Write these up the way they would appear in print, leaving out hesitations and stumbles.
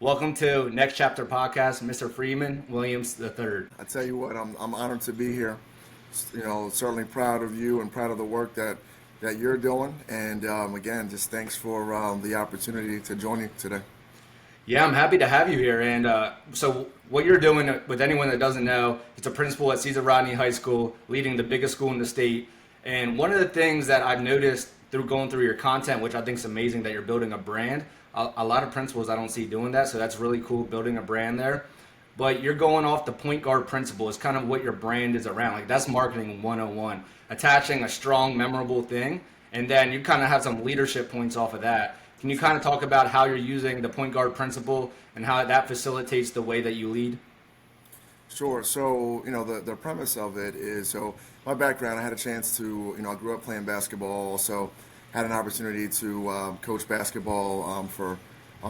Welcome to Next Chapter Podcast, Mr. Freeman Williams III. I tell you what, I'm honored to be here. Certainly proud of you and proud of the work that you're doing. And again, just thanks for the opportunity to join you today. Yeah, I'm happy to have you here. And what you're doing, with anyone that doesn't know, it's a principal at Caesar Rodney High School, leading the biggest school in the state. And one of the things that I've noticed through going through your content, which I think is amazing, that you're building a brand. A lot of principals I don't see doing that, so that's really cool, building a brand there. But you're going off the point guard principle is kind of what your brand is around. Like, that's marketing 101, attaching a strong, memorable thing, and then you kind of have some leadership points off of that. Can you kind of talk about how you're using the point guard principle and how that facilitates the way that you lead? Sure. So, the premise of it is, so my background, I had a chance to, I grew up playing basketball, also had an opportunity to coach basketball for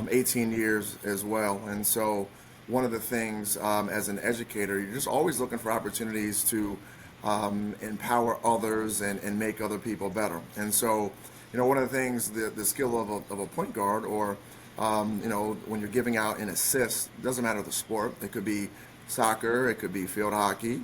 18 years as well. And so one of the things as an educator, you're just always looking for opportunities to empower others and make other people better. And so, one of the things, the skill of a point guard, or when you're giving out an assist, doesn't matter the sport. It could be soccer, it could be field hockey,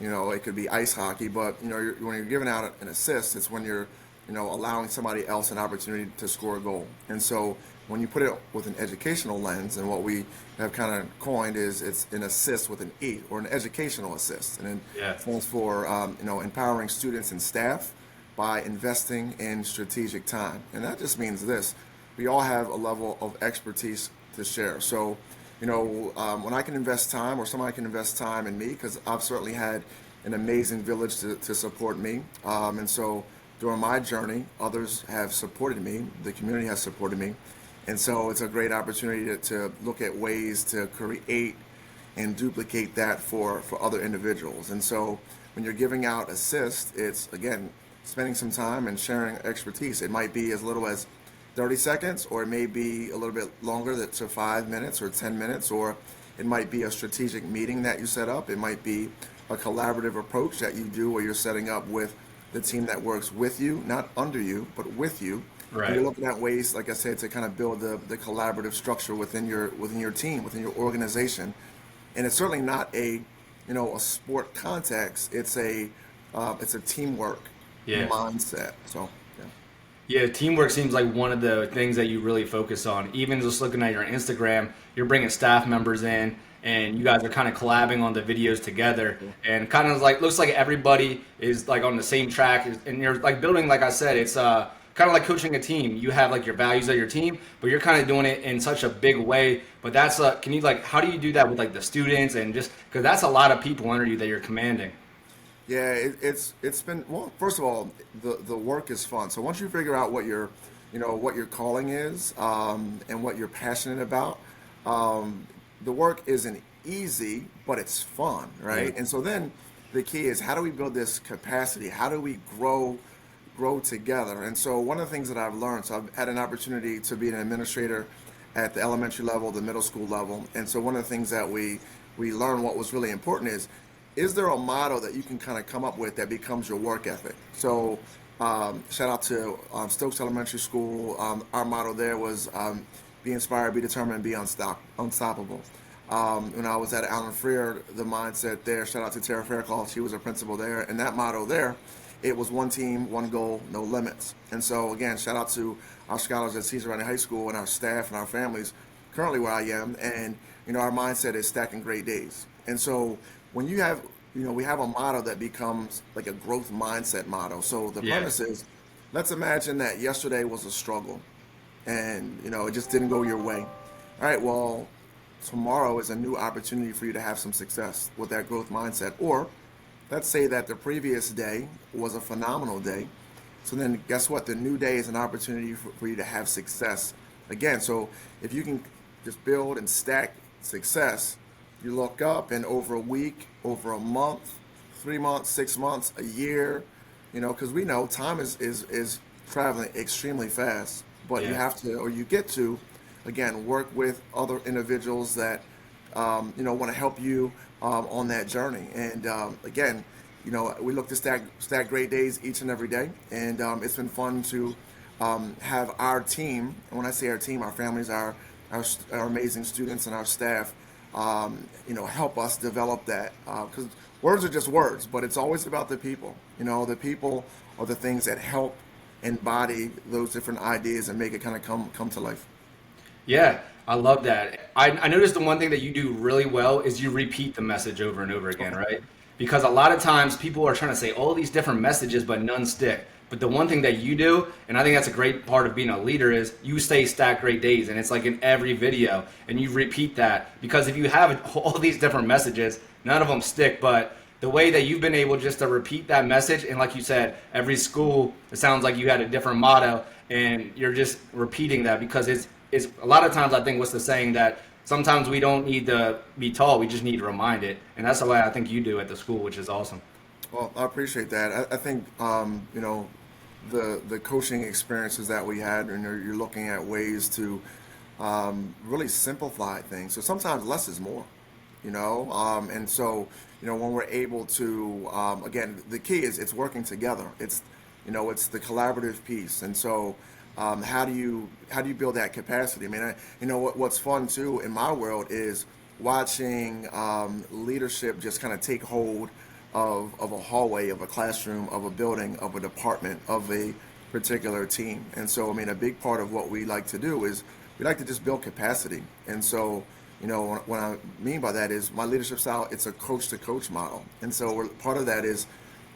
it could be ice hockey. But when you're giving out an assist, it's when you're allowing somebody else an opportunity to score a goal. And so when you put it with an educational lens, and what we have kind of coined is, it's an assist with an E, or an educational assist. And it stands for empowering students and staff by investing in strategic time. And that just means this: we all have a level of expertise to share. So when I can invest time, or somebody can invest time in me, because I've certainly had an amazing village to support me. And so during my journey, others have supported me, the community has supported me. And so it's a great opportunity to look at ways to create and duplicate that for other individuals. And so when you're giving out assists, it's, again, spending some time and sharing expertise. It might be as little as 30 seconds, or it may be a little bit longer, that's to 5 minutes or 10 minutes, or it might be a strategic meeting that you set up. It might be a collaborative approach that you do, where you're setting up with the team that works with you, not under you, but with you. Right. And you're looking at ways, like I said, to kind of build the collaborative structure within your team, within your organization. And it's certainly not a sport context. It's a teamwork mindset. So. Yeah, teamwork seems like one of the things that you really focus on. Even just looking at your Instagram, you're bringing staff members in, and you guys are kind of collabing on the videos together, and kind of like looks like everybody is like on the same track, and you're like building. Like I said, it's kind of like coaching a team. You have like your values of your team, but you're kind of doing it in such a big way. But that's can you, like, how do you do that with like the students, and just because that's a lot of people under you that you're commanding? Yeah, it's been, well. First of all, the work is fun. So once you figure out what your calling is, and what you're passionate about, the work isn't easy, but it's fun, right? Yeah. And so then the key is, how do we build this capacity? How do we grow together? And so one of the things that I've learned, so I've had an opportunity to be an administrator at the elementary level, the middle school level, and so one of the things that we learned, what was really important is there a motto that you can kind of come up with that becomes your work ethic? So shout out to Stokes Elementary School. Our motto there was be inspired, be determined, be unstoppable. When I was at Allen Freer, the mindset there, shout out to Tara Fairclough, she was a principal there, and that motto there, it was one team, one goal, no limits. And so again, shout out to our scholars at Caesar Rodney High School, and our staff and our families currently where I am, and our mindset is stacking great days. And so when you have, we have a motto that becomes like a growth mindset motto. So the premise is, let's imagine that yesterday was a struggle, and it just didn't go your way. All right, well, tomorrow is a new opportunity for you to have some success with that growth mindset. Or let's say that the previous day was a phenomenal day. So then guess what? The new day is an opportunity for you to have success again. So if you can just build and stack success, you look up, and over a week, over a month, 3 months, 6 months, a year, because we know time is traveling extremely fast. But you have to, or you get to, again, work with other individuals that want to help you on that journey. And again, we look to stack great days each and every day, and it's been fun to have our team. And when I say our team, our families, our our amazing students and our staff, help us develop that. Because words are just words, but it's always about the people. The people are the things that help embody those different ideas and make it kind of come to life. Yeah, I love that. I noticed the one thing that you do really well is you repeat the message over and over again, right? Because a lot of times people are trying to say all these different messages, but none stick. But the one thing that you do, and I think that's a great part of being a leader, is you say stack great days. And it's like in every video, and you repeat that. Because if you have all these different messages, none of them stick. But the way that you've been able just to repeat that message, and like you said, every school, it sounds like you had a different motto, and you're just repeating that because it's a lot of times I think what's the saying that sometimes we don't need to be taught, we just need reminded, and that's the way I think you do at the school, which is awesome. Well, I appreciate that. I think the coaching experiences that we had, and you're looking at ways to really simplify things. So sometimes less is more, and so when we're able to again, the key is it's working together. It's the collaborative piece, and so how do you build that capacity? I mean, what's fun too in my world is watching leadership just kind of take hold of a hallway, of a classroom, of a building, of a department, of a particular team. And so, I mean, a big part of what we like to do is we like to just build capacity. And so, what I mean by that is my leadership style, it's a coach to coach model. And so part of that is,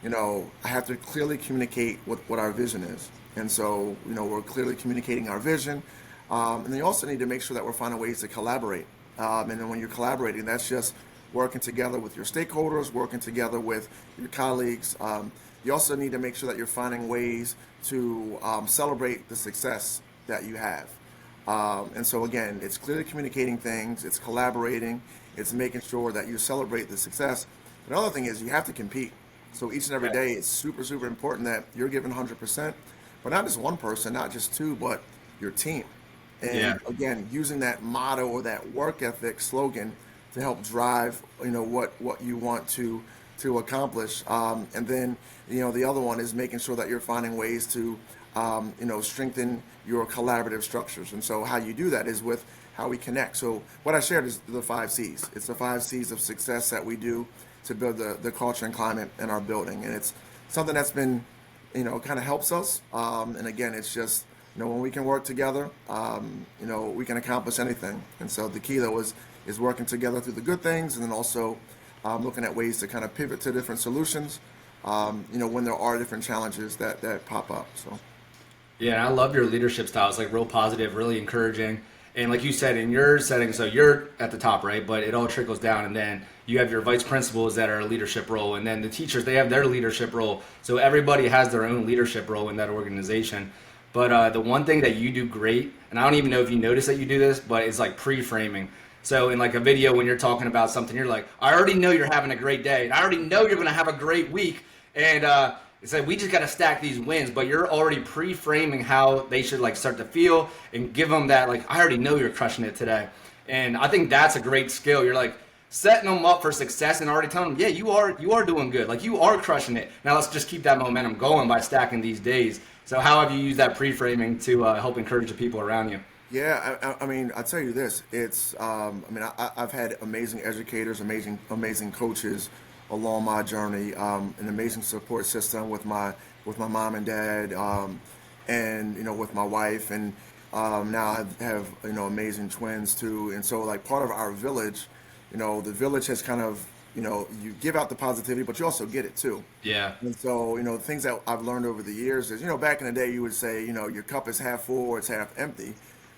I have to clearly communicate what our vision is. And so, we're clearly communicating our vision. And then you also need to make sure that we're finding ways to collaborate. And then when you're collaborating, that's just working together with your stakeholders, working together with your colleagues. You also need to make sure that you're finding ways to celebrate the success that you have. And so again, it's clearly communicating things, it's collaborating, it's making sure that you celebrate the success. Another thing is you have to compete. So each and every day, it's super, super important that you're giving 100%, but not just one person, not just two, but your team. And Yeah. again, using that motto or that work ethic slogan to help drive, what you want to accomplish. And then, the other one is making sure that you're finding ways to, strengthen your collaborative structures. And so how you do that is with how we connect. So what I shared is the 5 C's. It's the 5 C's of success that we do to build the culture and climate in our building. And it's something that's been, kind of helps us. And again, it's just, when we can work together, we can accomplish anything. And so the key though is working together through the good things, and then also looking at ways to kind of pivot to different solutions, when there are different challenges that pop up. So. Yeah, and I love your leadership style. It's like real positive, really encouraging. And like you said, in your setting, so you're at the top, right? But it all trickles down, and then you have your vice principals that are a leadership role, and then the teachers, they have their leadership role. So everybody has their own leadership role in that organization. But the one thing that you do great, and I don't even know if you notice that you do this, but it's like pre-framing. So in like a video, when you're talking about something, you're like, I already know you're having a great day, and I already know you're going to have a great week, and it's like we just got to stack these wins. But you're already pre-framing how they should like start to feel, and give them that like, I already know you're crushing it today, and I think that's a great skill. You're like setting them up for success and already telling them, yeah, you are doing good, like you are crushing it. Now let's just keep that momentum going by stacking these days. So how have you used that pre-framing to help encourage the people around you? Yeah, I mean, I'll tell you this. It's, I've had amazing educators, amazing coaches along my journey, an amazing support system with my mom and dad, and with my wife, and now I have amazing twins too. And so like part of our village, the village has kind of you give out the positivity, but you also get it too. Yeah. And so, things that I've learned over the years is, back in the day, you would say, your cup is half full or it's half empty.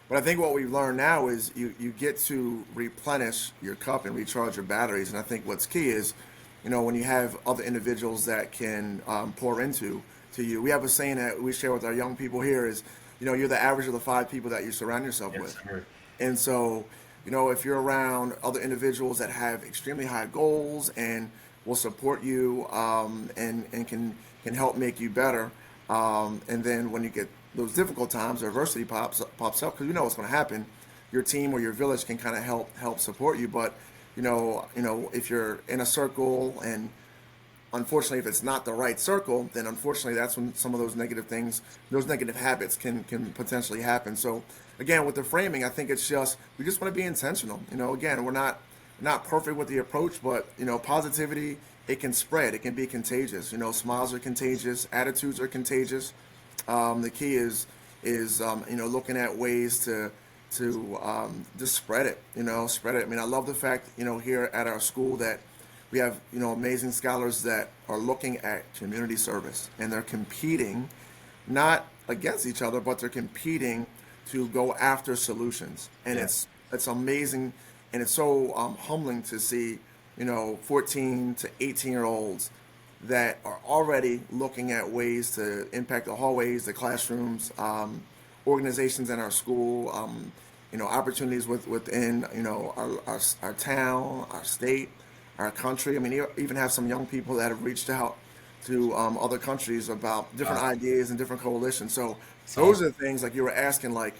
But I think what we've learned now is you get to replenish your cup and recharge your batteries. And I think what's key is, when you have other individuals that can pour into you. We have a saying that we share with our young people here is, you're the average of the 5 people that you surround yourself with. Sir. And so, if you're around other individuals that have extremely high goals and will support you, and can help make you better, and then when you get those difficult times or adversity pops up, because what's going to happen, your team or your village can kind of help support you. But if you're in a circle, and unfortunately if it's not the right circle, then unfortunately that's when some of those negative things, those negative habits can potentially happen. So again, with the framing, I think it's just we just want to be intentional. Again, we're not perfect with the approach, but positivity, it can spread. It can be contagious. Smiles are contagious. Attitudes are contagious. The key is looking at ways to just spread it. Spread it. I mean, I love the fact here at our school that we have amazing scholars that are looking at community service, and they're competing not against each other, but they're competing to go after solutions. And Yeah. it's amazing, and it's so humbling to see 14 to 18-year olds that are already looking at ways to impact the hallways, the classrooms, organizations in our school, opportunities within our town, our state, our country. I mean, you even have some young people that have reached out to other countries about different Wow. ideas and different coalitions. So It's those are awesome. the things like you were asking, like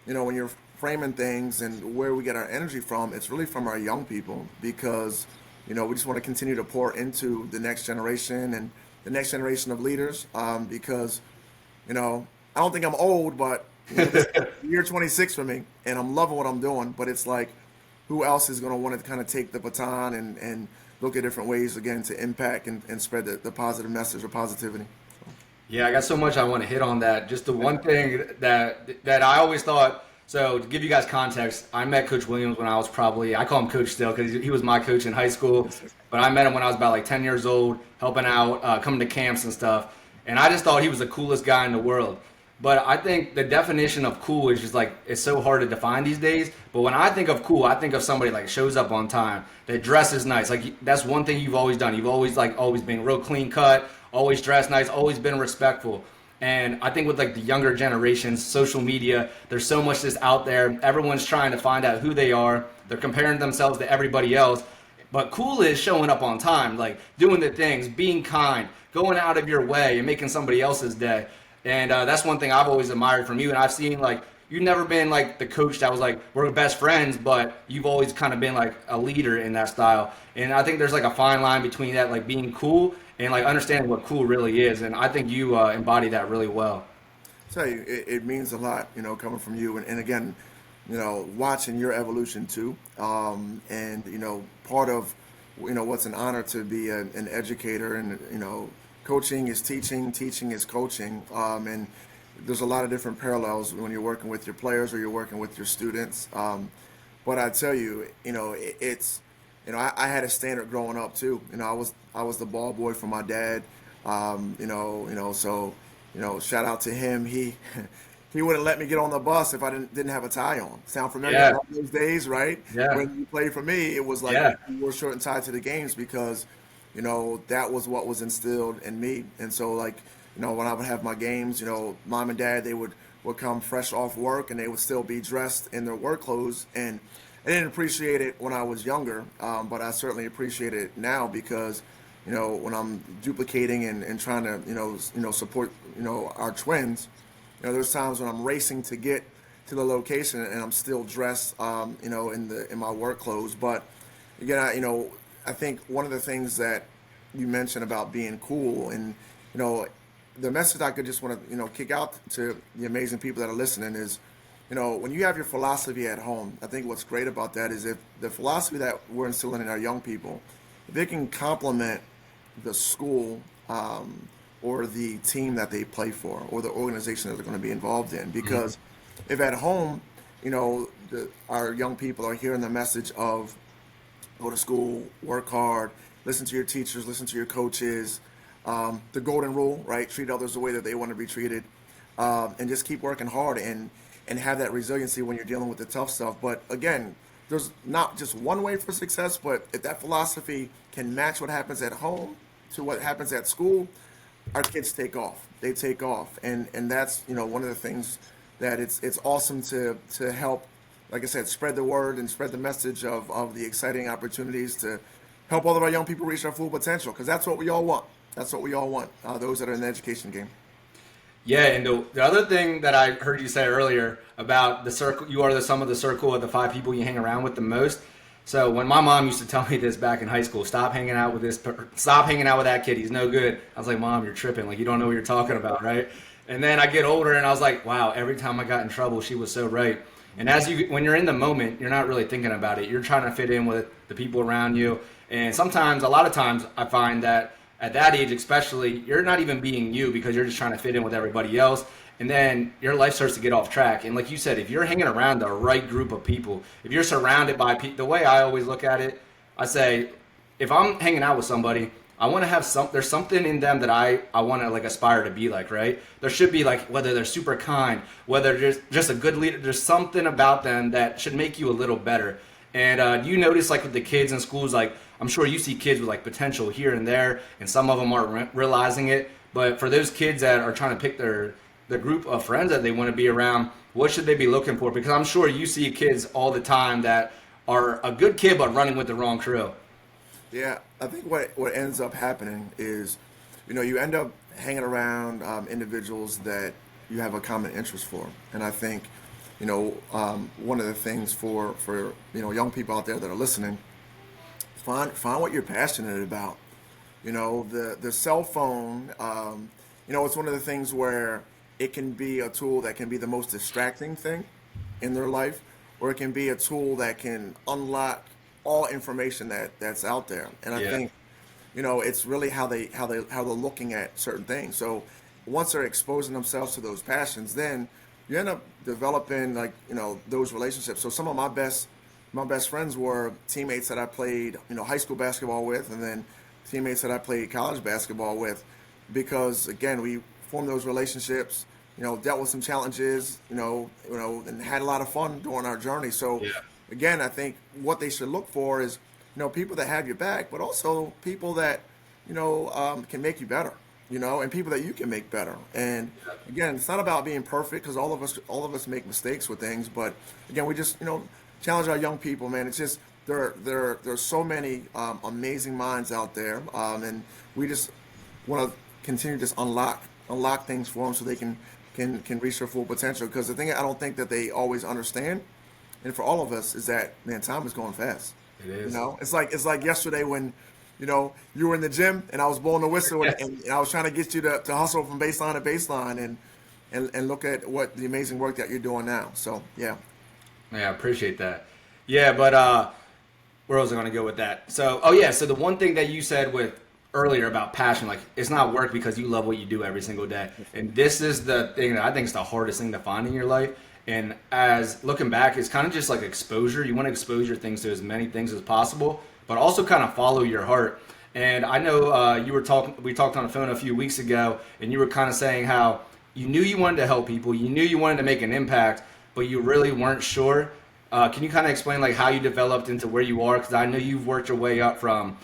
when you're framing things and where we get our energy from, it's really from our young people because we just want to continue to pour into the next generation and the next generation of leaders because I don't think I'm old, but this is year 26 for me, and I'm loving what I'm doing. But it's like, who else is going to want to kind of take the baton and look at different ways again to impact and spread the positive message or positivity? Yeah, I got so much I want to hit on that. Just the one thing that I always thought. So to give you guys context, I met Coach Williams when I was I call him Coach still because he was my coach in high school. But I met him when I was about like 10 years old, helping out, coming to camps and stuff. And I just thought he was the coolest guy in the world. But I think the definition of cool is just like it's so hard to define these days. But when I think of cool, I think of somebody like shows up on time, that dresses nice. Like that's one thing you've always done. You've always been real clean cut, always dressed nice, always been respectful. And I think with like the younger generations, social media, there's so much just out there. Everyone's trying to find out who they are. They're comparing themselves to everybody else. But cool is showing up on time, like doing the things, being kind, going out of your way and making somebody else's day. And that's one thing I've always admired from you. And I've seen like you've never been like the coach that was like we're best friends, but you've always kind of been like a leader in that style. And I think there's like a fine line between that, like being cool and like understanding what cool really is. And I think you embody that really well. Tell you, it means a lot, coming from you, and again, watching your evolution too, and part of, what's an honor to be an educator, and coaching is teaching, teaching is coaching, and there's a lot of different parallels when you're working with your players or you're working with your students, but I tell you, it's, I had a standard growing up too, I was the ball boy for my dad, so. Shout out to him. He he wouldn't let me get on the bus if I didn't have a tie on. Sound familiar? Yeah, All those days, right? yeah, When you played for me, it was like yeah, you were short and tied to the games because, that was what was instilled in me. And so like, when I would have my games, mom and dad, they would come fresh off work and they would still be dressed in their work clothes. And I didn't appreciate it when I was younger, but I certainly appreciate it now because when I'm duplicating and trying to, support, our twins, there's times when I'm racing to get to the location and I'm still dressed, in my work clothes. But again, I think one of the things that you mentioned about being cool and, the message I could just want to, kick out to the amazing people that are listening is, when you have your philosophy at home, I think what's great about that is if the philosophy that we're instilling in our young people, if they can complement the school or the team that they play for or the organization that they're going to be involved in. Because if at home, our young people are hearing the message of go to school, work hard, listen to your teachers, listen to your coaches, the golden rule, right? Treat others the way that they want to be treated, and just keep working hard and have that resiliency when you're dealing with the tough stuff. But again, there's not just one way for success, but if that philosophy can match what happens at home to what happens at school, our kids take off. They take off, and that's one of the things that it's awesome to help, like I said, spread the word and spread the message of the exciting opportunities to help all of our young people reach their full potential, because that's what we all want. That's what we all want. Those that are in the education game. yeah. And the other thing that I heard you say earlier about the circle, you are the sum of the circle of the five people you hang around with the most. So when my mom used to tell me this back in high school, stop hanging out with stop hanging out with that kid. He's no good. I was like, Mom, you're tripping. Like you don't know what you're talking about, right? And then I get older and I was like, wow, every time I got in trouble, she was so right. And when you're in the moment, you're not really thinking about it. You're trying to fit in with the people around you. And sometimes, a lot of times, I find that at that age, especially, you're not even being you because you're just trying to fit in with everybody else. And then your life starts to get off track. And like you said, if you're hanging around the right group of people, if you're surrounded by people, the way I always look at it, I say, if I'm hanging out with somebody, I want to have there's something in them that I want to like aspire to be like, right? There should be like, whether they're super kind, whether they're just a good leader, there's something about them that should make you a little better. And you notice like with the kids in schools, like I'm sure you see kids with like potential here and there, and some of them aren't realizing it. But for those kids that are trying to pick the group of friends that they want to be around, what should they be looking for? Because I'm sure you see kids all the time that are a good kid but running with the wrong crew. Yeah, I think what ends up happening is, you end up hanging around individuals that you have a common interest for, and I think, one of the things for young people out there that are listening, find what you're passionate about. The cell phone, it's one of the things where it can be a tool that can be the most distracting thing in their life, or it can be a tool that can unlock all information that's out there. And I think, it's really how they're looking at certain things. So once they're exposing themselves to those passions, then you end up developing like, those relationships. So some of my best friends were teammates that I played, high school basketball with, and then teammates that I played college basketball with, because again, we formed those relationships, dealt with some challenges, and had a lot of fun during our journey. So again, I think what they should look for is, people that have your back, but also people that, can make you better, and people that you can make better. And again, it's not about being perfect, because all of us make mistakes with things. But again, we just, challenge our young people, man. It's just there's so many amazing minds out there, and we just want to continue to just unlock things for them so they can reach their full potential. Because the thing I don't think that they always understand, and for all of us, is that, man, time is going fast. It is. It's like yesterday when, you were in the gym and I was blowing the whistle, Yes. and I was trying to get you to hustle from baseline to baseline, and look at what the amazing work that you're doing now. So yeah. Yeah, I appreciate that. Yeah, but where was I going to go with that? So, so the one thing that you said with earlier about passion, like it's not work because you love what you do every single day. And this is the thing that I think is the hardest thing to find in your life. And as looking back, it's kind of just like exposure. You want to expose your things to as many things as possible, but also kind of follow your heart. And I know we talked on the phone a few weeks ago, and you were kind of saying how you knew you wanted to help people, you knew you wanted to make an impact, but you really weren't sure. Can you kind of explain like how you developed into where you are? Because I know you've worked your way up from,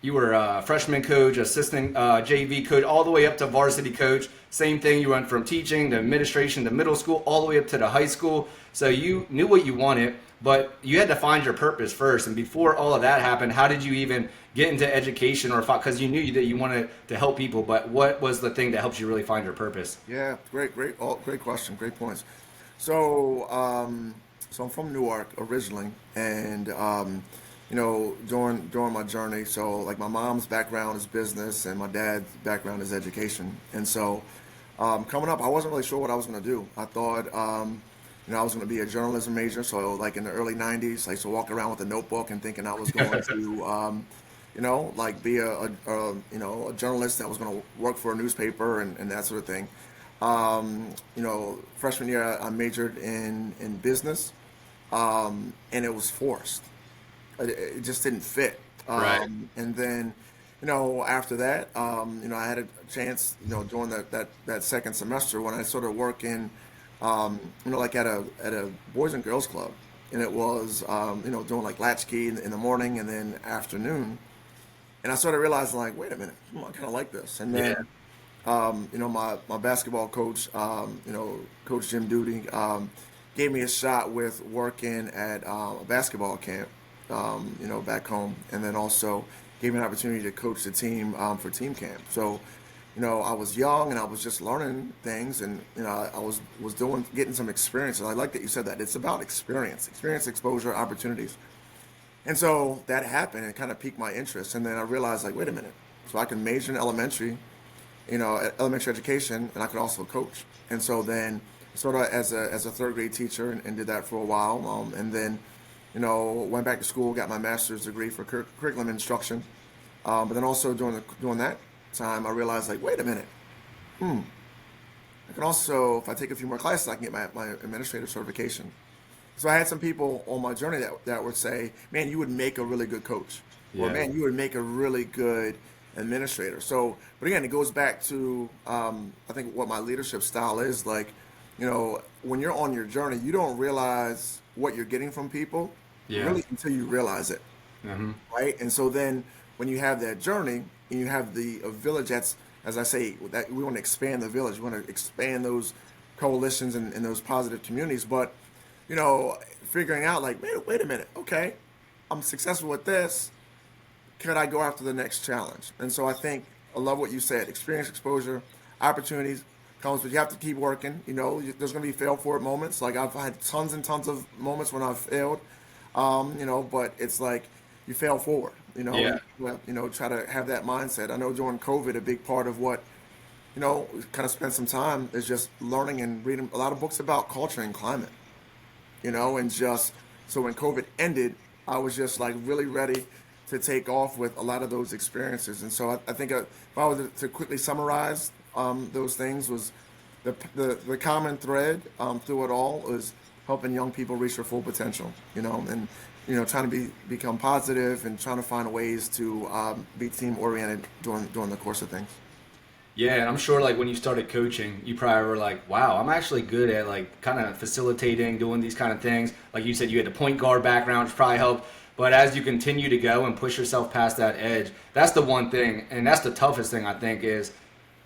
you were a freshman coach, assistant JV coach, all the way up to varsity coach. Same thing, you went from teaching to administration to middle school, all the way up to the high school. So you knew what you wanted, but you had to find your purpose first. And before all of that happened, how did you even get into education, or because you knew that you wanted to help people, but what was the thing that helped you really find your purpose? Yeah, great, great question, great points. So, so I'm from Newark originally, and during my journey, so like my mom's background is business, and my dad's background is education, and so coming up, I wasn't really sure what I was going to do. I thought, I was going to be a journalism major. So like in the early '90s, I used to walk around with a notebook and thinking I was going to, like be a journalist that was going to work for a newspaper and that sort of thing. Freshman year, I majored in business, and it was forced. It just didn't fit. Right. And then, after that, I had a chance, during that second semester when I started working, like at a Boys and Girls Club. And it was, doing like latchkey in the morning and then afternoon. And I started realizing, like, wait a minute, I kind of like this. And then, my basketball coach, Coach Jim Duty, gave me a shot with working at a basketball camp, back home, and then also gave me an opportunity to coach the team for team camp. So, I was young and I was just learning things, and I was getting some experience. And I like that you said that. It's about experience, exposure, opportunities. And so that happened, and it kind of piqued my interest. And then I realized, like, wait a minute, so I can major in elementary, elementary education, and I could also coach. And so then, sort of as a third grade teacher, and did that for a while, and then, went back to school, got my master's degree for curriculum instruction. But then also during that time, I realized, like, wait a minute, I can also, if I take a few more classes, I can get my administrative certification. So I had some people on my journey that would say, man, you would make a really good coach. Or, Yeah. man, you would make a really good administrator. So, but again, it goes back to, I think, what my leadership style is. Like, when you're on your journey, you don't realize what you're getting from people Yeah. really until you realize it, Hmm. right? And so then when you have that journey and you have a village that's, as I say, that we want to expand the village, we want to expand those coalitions and those positive communities. But, figuring out, like, wait a minute, okay, I'm successful with this. Could I go after the next challenge? And so I think I love what you said. Experience, exposure, opportunities comes, but you have to keep working. There's going to be fail forward moments. Like, I've had tons and tons of moments when I've failed. But it's like you fail forward. Yeah. Try to have that mindset. I know during COVID, a big part of what kind of spent some time is just learning and reading a lot of books about culture and climate. And just so when COVID ended, I was just like really ready to take off with a lot of those experiences. And so I think if I was to quickly summarize those things, was the common thread through it all is helping young people reach their full potential, and trying to become positive and trying to find ways to be team oriented during the course of things. Yeah, and I'm sure like when you started coaching, you probably were like, wow, I'm actually good at like kind of facilitating, doing these kind of things. Like you said, you had the point guard background, which probably helped. But as you continue to go and push yourself past that edge, that's the one thing, and that's the toughest thing I think is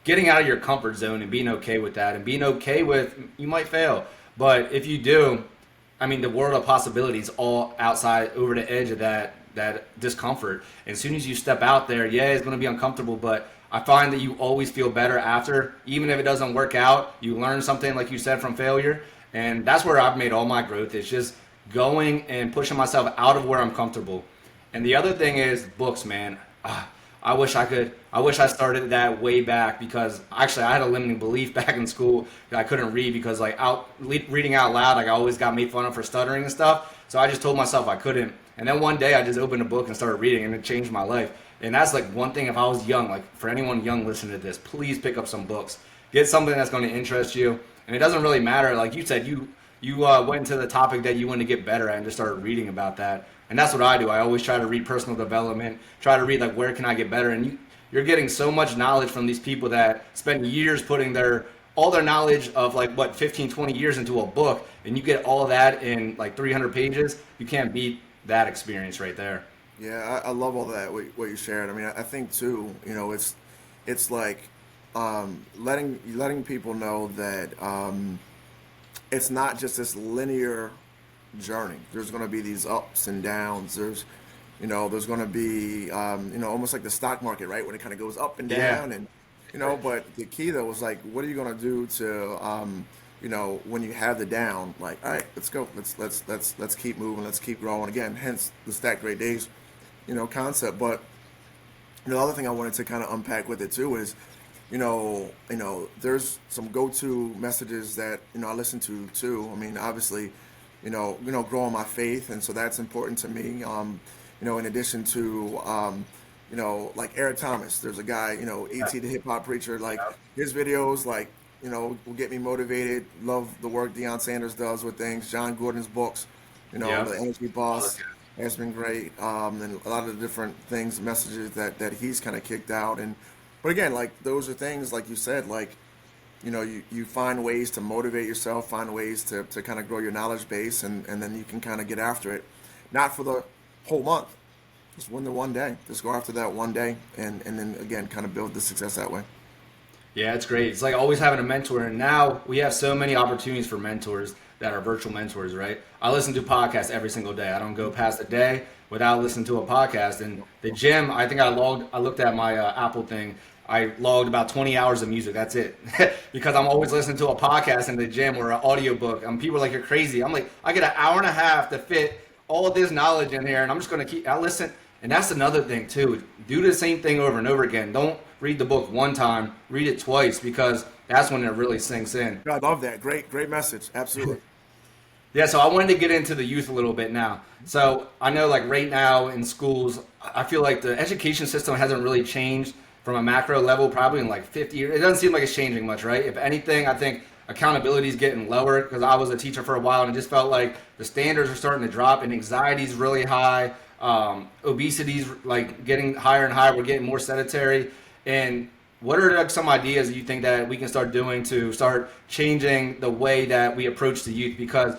getting out of your comfort zone and being okay with that and being okay with you might fail. But if you do, I mean, the world of possibilities all outside over the edge of that discomfort. And as soon as you step out there, yeah, it's going to be uncomfortable, but I find that you always feel better after, even if it doesn't work out. You learn something, like you said, from failure, and that's where I've made all my growth. It's just going and pushing myself out of where I'm comfortable. And the other thing is books, man. I wish I could. I wish I started that way back because actually I had a limiting belief back in school that I couldn't read because like reading out loud, like I always got made fun of for stuttering and stuff. So I just told myself I couldn't. And then one day I just opened a book and started reading, and it changed my life. And that's like one thing. If I was young, like for anyone young listening to this, please pick up some books. Get something that's going to interest you. And it doesn't really matter. Like you said, you went into the topic that you want to get better at and just started reading about that. And that's what I do. I always try to read personal development, try to read like where can I get better. And you're getting so much knowledge from these people that spend years putting all their knowledge of like 15, 20 years into a book, and you get all of that in like 300 pages. You can't beat that experience right there. Yeah, I love all that what you shared. I mean, I think too, it's like letting people know that it's not just this linear journey. There's going to be these ups and downs. There's going to be almost like the stock market, right, when it kind of goes up and Yeah. down, and but the key though was like, what are you going to do to when you have the down, like, all right, let's go, let's keep moving, let's keep growing again. Hence the stack great days concept. But the other thing I wanted to kind of unpack with it too is, there's some go-to messages that I listen to too. I mean, obviously, growing my faith, and so that's important to me. In addition to, like Eric Thomas, there's a guy, E.T. the hip hop preacher, like his videos, like, will get me motivated. Love the work Deion Sanders does with things. John Gordon's books, Yeah. the Energy Boss has been great. And a lot of the different things, messages that he's kind of kicked out. But again, like those are things, like you said, like, you find ways to motivate yourself, find ways to kind of grow your knowledge base, and then you can kind of get after it. Not for the whole month, just win the one day. Just go after that one day, and then again, kind of build the success that way. Yeah, it's great. It's like always having a mentor, and now we have so many opportunities for mentors that are virtual mentors, right? I listen to podcasts every single day. I don't go past a day without listening to a podcast. And the gym, I think I looked at my Apple thing. I logged about 20 hours of music. That's it. Because I'm always listening to a podcast in the gym or an audiobook. And people are like, you're crazy. I'm like, I get an hour and a half to fit all of this knowledge in here, and I'm just going to I listen. And that's another thing too. Do the same thing over and over again. Don't read the book one time, read it twice, because that's when it really sinks in. I love that. Great message. Absolutely. Yeah, so I wanted to get into the youth a little bit now. So I know, like right now in schools, I feel like the education system hasn't really changed from a macro level probably in like 50 years. It doesn't seem like it's changing much, right? If anything, I think accountability is getting lower, because I was a teacher for a while and it just felt like the standards are starting to drop and anxiety is really high. Obesity's like getting higher and higher. We're getting more sedentary. And what are like some ideas that you think that we can start doing to start changing the way that we approach the youth? Because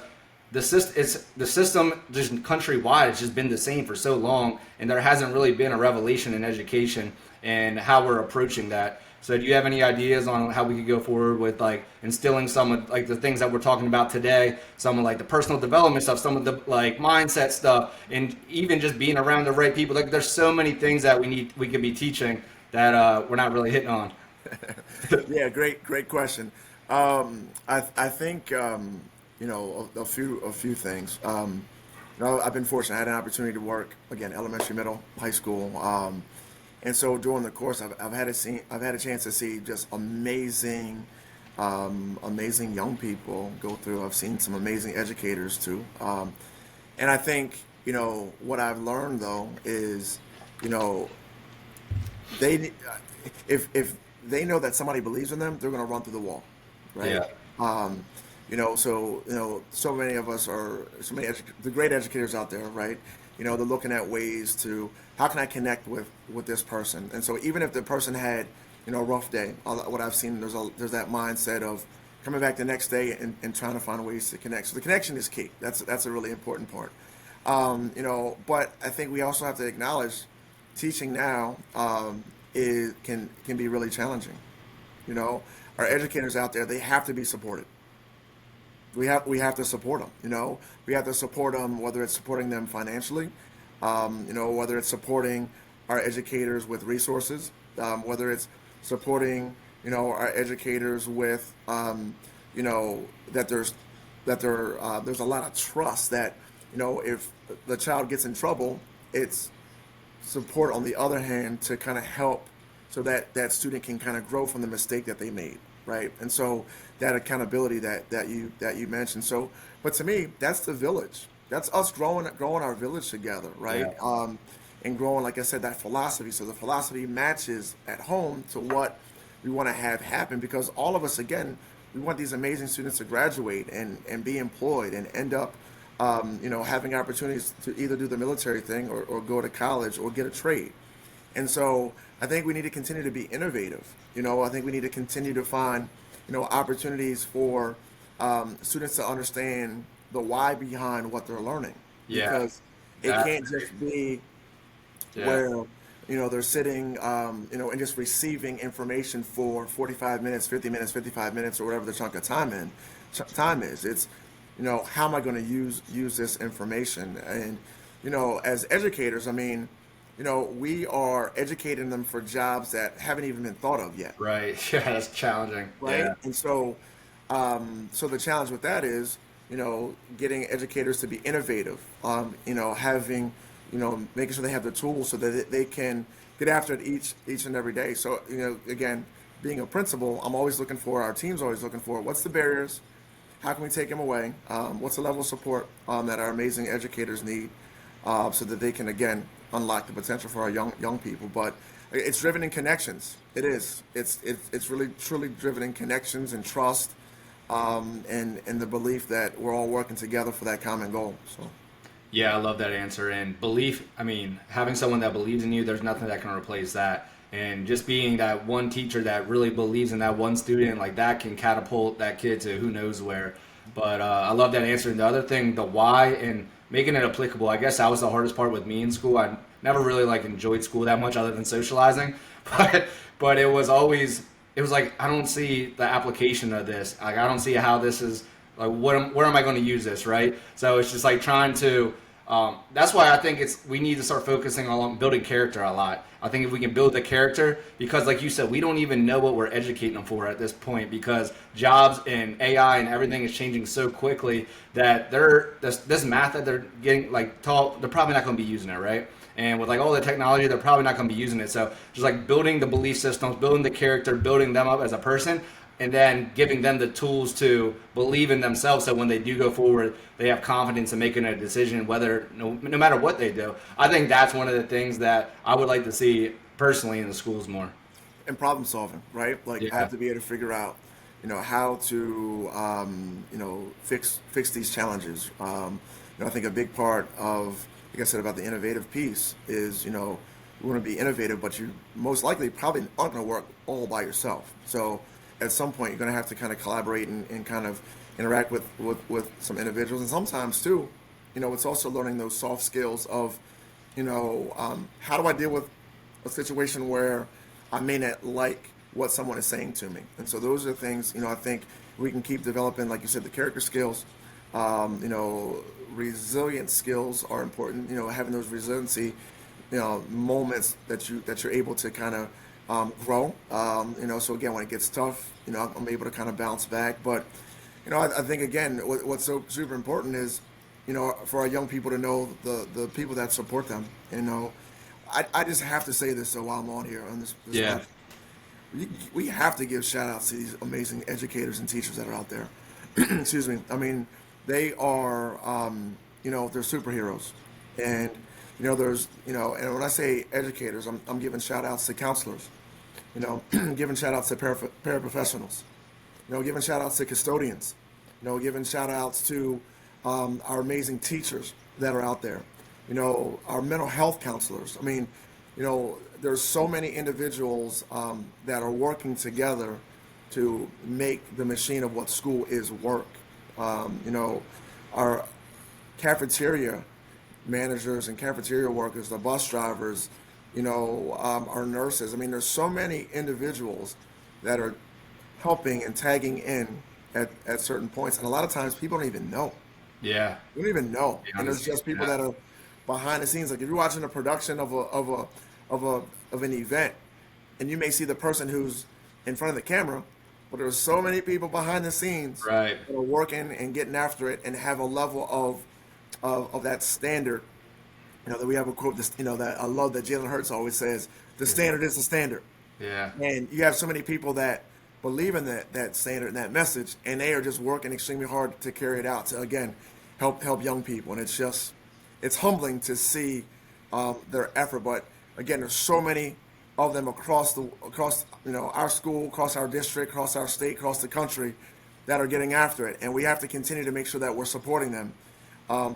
the system just countrywide, it's just been the same for so long, and there hasn't really been a revelation in education and how we're approaching that. So do you have any ideas on how we could go forward with like instilling some of like the things that we're talking about today, some of like the personal development stuff, some of the like mindset stuff, and even just being around the right people? Like there's so many things that we could be teaching that we're not really hitting on. Yeah, great question. I think a few things. I've been fortunate. I had an opportunity to work again, elementary, middle, high school, and so during the course, I've had a chance to see just amazing young people go through. I've seen some amazing educators too, and I think what I've learned though is you know they if they know that somebody believes in them, they're going to run through the wall, right? Yeah. So many of us are the great educators out there, right? They're looking at ways to how can I connect with this person, and so even if the person had a rough day, what I've seen there's that mindset of coming back the next day and trying to find ways to connect. So the connection is key. That's a really important part. But I think we also have to acknowledge teaching now can be really challenging. Our educators out there, they have to be supported. We have to support them. We have to support them, whether it's supporting them financially, whether it's supporting our educators with resources, whether it's supporting our educators with that there's a lot of trust that if the child gets in trouble, it's support on the other hand to kind of help so that that student can kind of grow from the mistake that they made, right? And so that accountability that you mentioned. So, but to me, that's the village. That's us growing our village together, right? Yeah. And growing, like I said, that philosophy. So the philosophy matches at home to what we want to have happen, because all of us, again, we want these amazing students to graduate and be employed and end up, having opportunities to either do the military thing or go to college or get a trade. And so I think we need to continue to be innovative. I think we need to continue to find, opportunities for students to understand the why behind what they're learning. Yeah. Because it can't just be where, they're sitting, and just receiving information for 45 minutes, 50 minutes, 55 minutes, or whatever the chunk of time is. It's, how am I going to use this information? And, as educators, I mean, we are educating them for jobs that haven't even been thought of yet. Right. Yeah, that's challenging. Right. Yeah. And so, so the challenge with that is, getting educators to be innovative, having, making sure they have the tools so that they can get after it each and every day. So, again, being a principal, our team's always looking for what's the barriers, how can we take them away, what's the level of support that our amazing educators need, so that they can, again, unlock the potential for our young people. But it's driven in connections. It is. It's really truly driven in connections and trust, and the belief that we're all working together for that common goal. So. Yeah, I love that answer. And belief, I mean, having someone that believes in you, there's nothing that can replace that. And just being that one teacher that really believes in that one student, like that can catapult that kid to who knows where. But I love that answer. And the other thing, the why and making it applicable. I guess that was the hardest part with me in school. I never really enjoyed school that much other than socializing. But it was like, I don't see the application of this. Like, I don't see how this is, like, where am I going to use this, right? So it's just like trying to That's why I think we need to start focusing on building character a lot. I think if we can build the character, because like you said, we don't even know what we're educating them for at this point, because jobs and AI and everything is changing so quickly that this math that they're getting like taught, they're probably not going to be using it, right? And with like all the technology, they're probably not going to be using it. So just like building the belief systems, building the character, building them up as a person, and then giving them the tools to believe in themselves, so when they do go forward, they have confidence in making a decision, whether no matter what they do. I think that's one of the things that I would like to see personally in the schools more. And problem solving, right? Like I Yeah, have to be able to figure out, how to, fix these challenges. I think a big part of, like I said, about the innovative piece is, you want to be innovative, but you most likely probably aren't going to work all by yourself. So at some point, you're going to have to kind of collaborate and kind of interact with some individuals. And sometimes too, it's also learning those soft skills of, how do I deal with a situation where I may not like what someone is saying to me. And so those are things, I think we can keep developing, like you said, the character skills. Resilient skills are important. Having those resiliency, moments that you're able to kind of grow. So again, when it gets tough, I'm able to kind of bounce back. But I think again, what's so super important is, for our young people to know the people that support them. I just have to say this, so while I'm on here on this yeah, platform, we have to give shout outs to these amazing educators and teachers that are out there. Excuse me. I mean, they are, they're superheroes. And, there's, and when I say educators, I'm giving shout outs to counselors, giving shout outs to paraprofessionals, giving shout outs to custodians, giving shout outs to our amazing teachers that are out there, our mental health counselors. I mean, there's so many individuals that are working together to make the machine of what school is work. Our cafeteria managers and cafeteria workers, the bus drivers, our nurses. I mean, there's so many individuals that are helping and tagging in at certain points, and a lot of times people don't even know. yeah. They don't even know, Yeah, and there's just people yeah. that are behind the scenes. Like if you're watching a production of an event, and you may see the person who's in front of the camera, but there's so many people behind the scenes Right. that are working and getting after it and have a level of that standard. That we have a quote, that I love that Jalen Hurts always says, the standard is the standard. Yeah. And you have so many people that believe in that standard and that message, and they are just working extremely hard to carry it out to, again, help young people. And it's humbling to see their effort. But again, there's so many of them across our school, across our district, across our state, across the country that are getting after it. And we have to continue to make sure that we're supporting them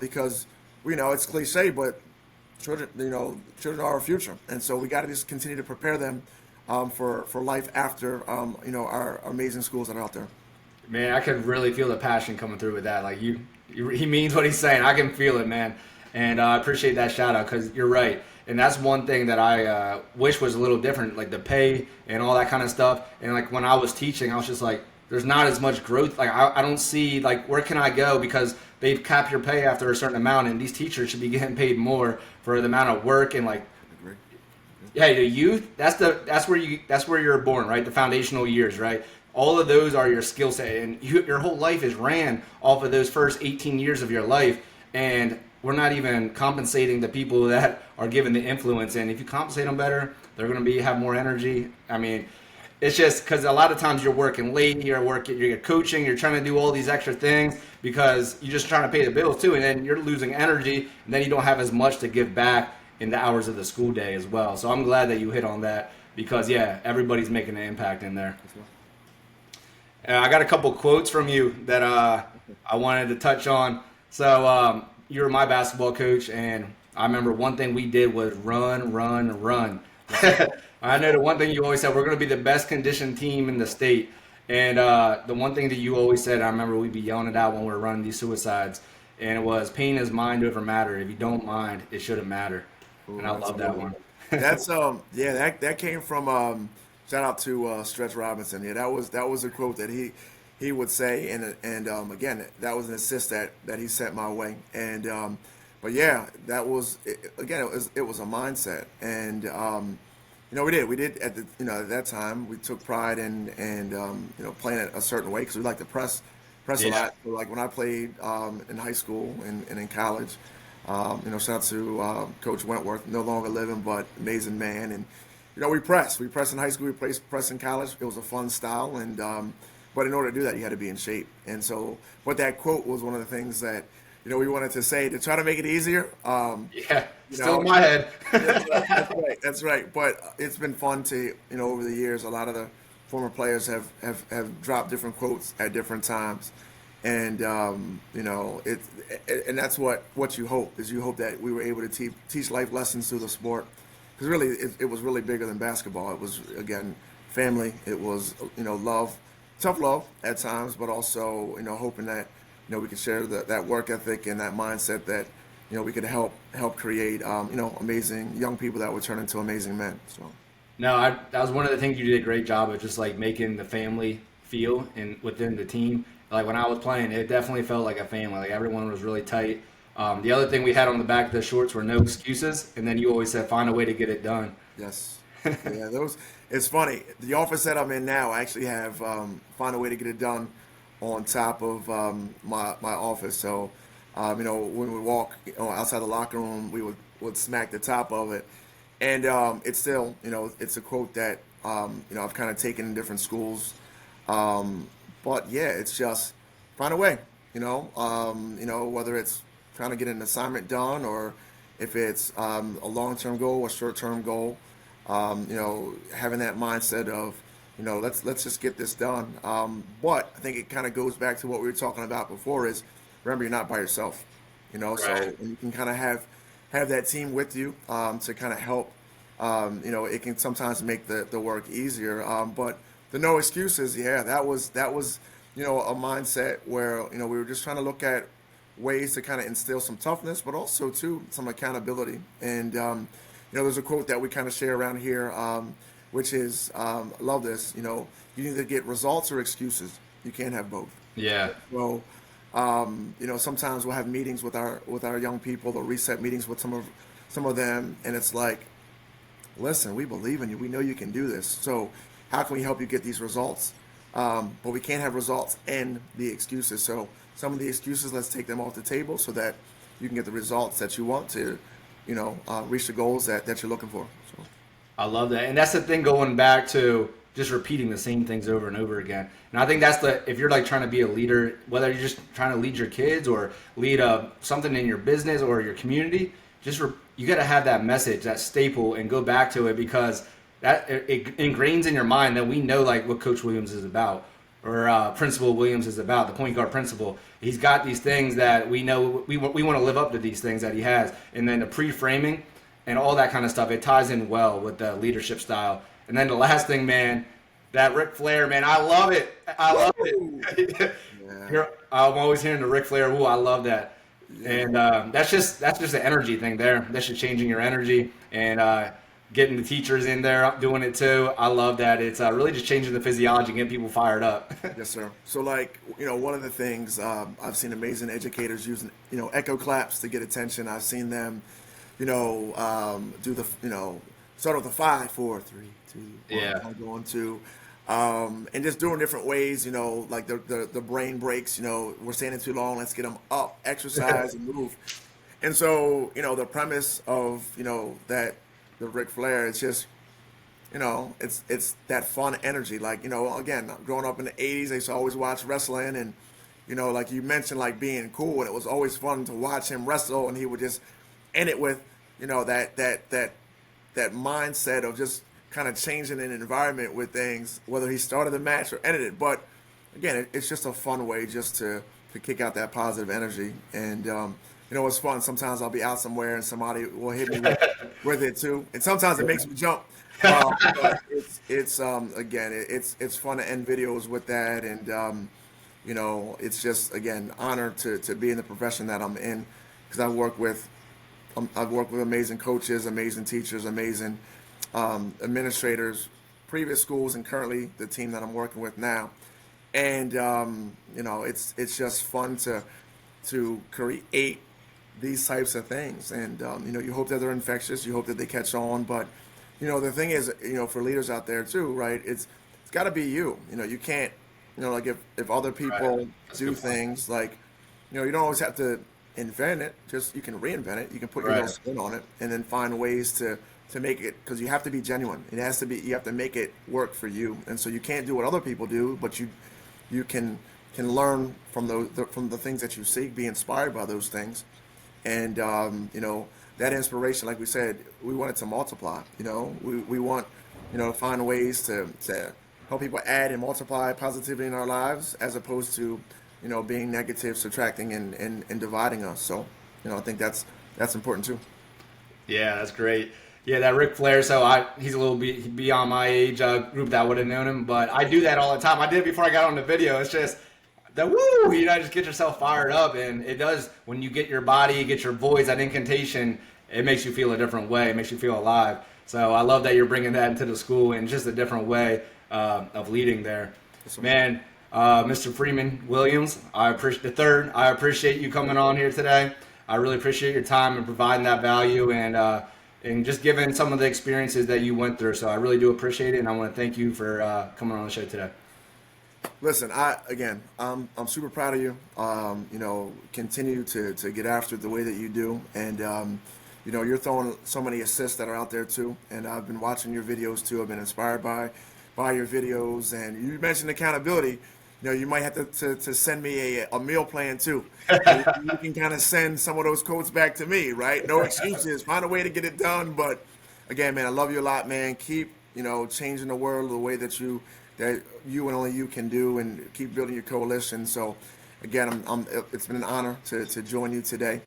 because it's cliche, but children are our future, and so we got to just continue to prepare them for life after our amazing schools that are out there. Man, I can really feel the passion coming through with that. Like he means what he's saying. I can feel it, man. And I appreciate that shout out, because you're right. And that's one thing that I wish was a little different, like the pay and all that kind of stuff. And like when I was teaching, I was just like, there's not as much growth. Like I don't see, like, where can I go, because they've capped your pay after a certain amount, and these teachers should be getting paid more for the amount of work and like. Agree. Yeah, the youth. That's where you're born, right? The foundational years, right? All of those are your skill set, and your whole life is ran off of those first 18 years of your life, and we're not even compensating the people that are given the influence. And if you compensate them better, they're going to have more energy. I mean, it's just because a lot of times you're working late, you're coaching, you're trying to do all these extra things because you're just trying to pay the bills too, and then you're losing energy, and then you don't have as much to give back in the hours of the school day as well. So I'm glad that you hit on that, because yeah, everybody's making an impact in there. I got a couple quotes from you that I wanted to touch on. So you were my basketball coach, and I remember one thing we did was run, run, run. I know the one thing you always said, we're going to be the best conditioned team in the state. And the one thing that you always said, I remember we'd be yelling it out when we were running these suicides, and it was, pain is mind over matter. If you don't mind, it shouldn't matter. Ooh, And I love that one. That's that came from shout out to Stretch Robinson. Yeah, that was a quote that he would say, and again, that was an assist that he sent my way. And but yeah, that was again. It was a mindset, and we did at the at that time we took pride in playing it a certain way because we like to press a Yeah. lot. So like when I played in high school and in college, shout out to Coach Wentworth, no longer living, but amazing man. And we press in high school, we press in college. It was a fun style, and but in order to do that, you had to be in shape. And so, but that quote was one of the things that we wanted to say to try to make it easier. Yeah. You Still know, in my head. that's right. That's right. That's right. But it's been fun to, over the years, a lot of the former players have dropped different quotes at different times. And, and that's what you hope is you hope that we were able to teach life lessons through the sport. Because really, it was really bigger than basketball. It was, again, family. It was, love, tough love at times, but also, hoping that, we could share that work ethic and that mindset that, we could help create, amazing young people that would turn into amazing men. So, No, that was one of the things you did a great job of, just like making the family feel and within the team. Like when I was playing, it definitely felt like a family. Like everyone was really tight. The other thing we had on the back of the shorts were no excuses, and then you always said find a way to get it done. yes, yeah, those. It's funny. The office that I'm in now, I actually have find a way to get it done on top of my office. So, when we walk outside the locker room, we would smack the top of it, and it's still, it's a quote that I've kind of taken in different schools. But yeah, it's just find a way. Whether it's trying to get an assignment done or if it's a long-term goal or short-term goal, having that mindset of, let's just get this done. But I think it kind of goes back to what we were talking about before is remember you're not by yourself, so Right. when you can kind of have that team with you to kind of help, it can sometimes make the work easier. But the no excuses, yeah, that was a mindset where we were just trying to look at ways to kind of instill some toughness, but also too some accountability. And there's a quote that we kind of share around here, which is, I love this. You either get results or excuses. You can't have both. Yeah. So, sometimes we'll have meetings with our young people, or reset meetings with some of them, and it's like, listen, we believe in you. We know you can do this. So, how can we help you get these results? But we can't have results and the excuses. So, some of the excuses, let's take them off the table so that you can get the results that you want to, reach the goals that you're looking for. So, I love that. And that's the thing going back to just repeating the same things over and over again. And I think that's if you're like trying to be a leader, whether you're just trying to lead your kids or lead something in your business or your community, you got to have that message, that staple, and go back to it because it ingrains in your mind that we know like what Coach Williams is about or Principal Williams is about, the point guard principle. He's got these things that we know we want to live up to these things that he has. And then the pre-framing and all that kind of stuff, it ties in well with the leadership style. And then the last thing, man, that Ric Flair, man, I love it. I love woo! it. Yeah, Here, I'm always hearing the Ric Flair. Ooh, I love that. yeah. And that's just an energy thing there. That's just changing your energy and getting the teachers in there doing it too. I love that. It's really just changing the physiology, getting people fired up. Yes, sir. So, like, one of the things I've seen amazing educators using, echo claps to get attention. I've seen them, do the, start with a 5, 4, 3, 2, 1, Yeah. going to, and just doing different ways. Like the brain breaks. We're standing too long. Let's get them up, exercise, and move. And so, the premise of that the Ric Flair, it's just it's that fun energy. Like, again, growing up in the 80s, I used to always watch wrestling and, like you mentioned, like being cool. And it was always fun to watch him wrestle. And he would just end it with, that mindset of just kind of changing an environment with things, whether he started the match or ended it. But again, it's just a fun way just to kick out that positive energy. And, it's fun. Sometimes I'll be out somewhere and somebody will hit me with it too. And sometimes it makes me jump. But it's again, it's fun to end videos with that. And, it's just, again, honor to be in the profession that I'm in because I've worked with amazing coaches, amazing teachers, amazing administrators, previous schools, and currently the team that I'm working with now. And it's just fun to create these types of things. And you hope that they're infectious, you hope that they catch on. But the thing is, for leaders out there too, right? It's got to be you. You can't, like if other Right. people That's a do good point. things, like you don't always have to invent it. Just you can reinvent it. You can put your little Right. spin on it, and then find ways to make it, because you have to be genuine. It has to be. You have to make it work for you, and so you can't do what other people do, but you can learn from from the things that you seek, be inspired by those things, and that inspiration, like we said, we want it to multiply. We want to find ways to help people add and multiply positivity in our lives, as opposed to being negative, subtracting, and dividing us. So I think that's important too. Yeah, that's great. Yeah, that Ric Flair. So he's a little beyond my age group that would have known him, but I do that all the time. I did it before I got on the video. It's just the woo, just get yourself fired up, and it does when you get your body, get your voice, that incantation. It makes you feel a different way. It makes you feel alive. So I love that you're bringing that into the school in just a different way of leading there, man. Mr. Freeman Williams, I appreciate the third. I appreciate you coming on here today. I really appreciate your time and providing that value and just giving some of the experiences that you went through. So I really do appreciate it, and I want to thank you for coming on the show today. Listen, I'm super proud of you. Continue to get after it the way that you do, and you're throwing so many assists that are out there too. And I've been watching your videos too. I've been inspired by your videos, and you mentioned accountability. You might have to send me a meal plan too. You can kind of send some of those quotes back to me, right? No excuses. Find a way to get it done. But again, man, I love you a lot, man. Keep changing the world the way that you and only you can do, and keep building your coalition. So again, it's been an honor to join you today.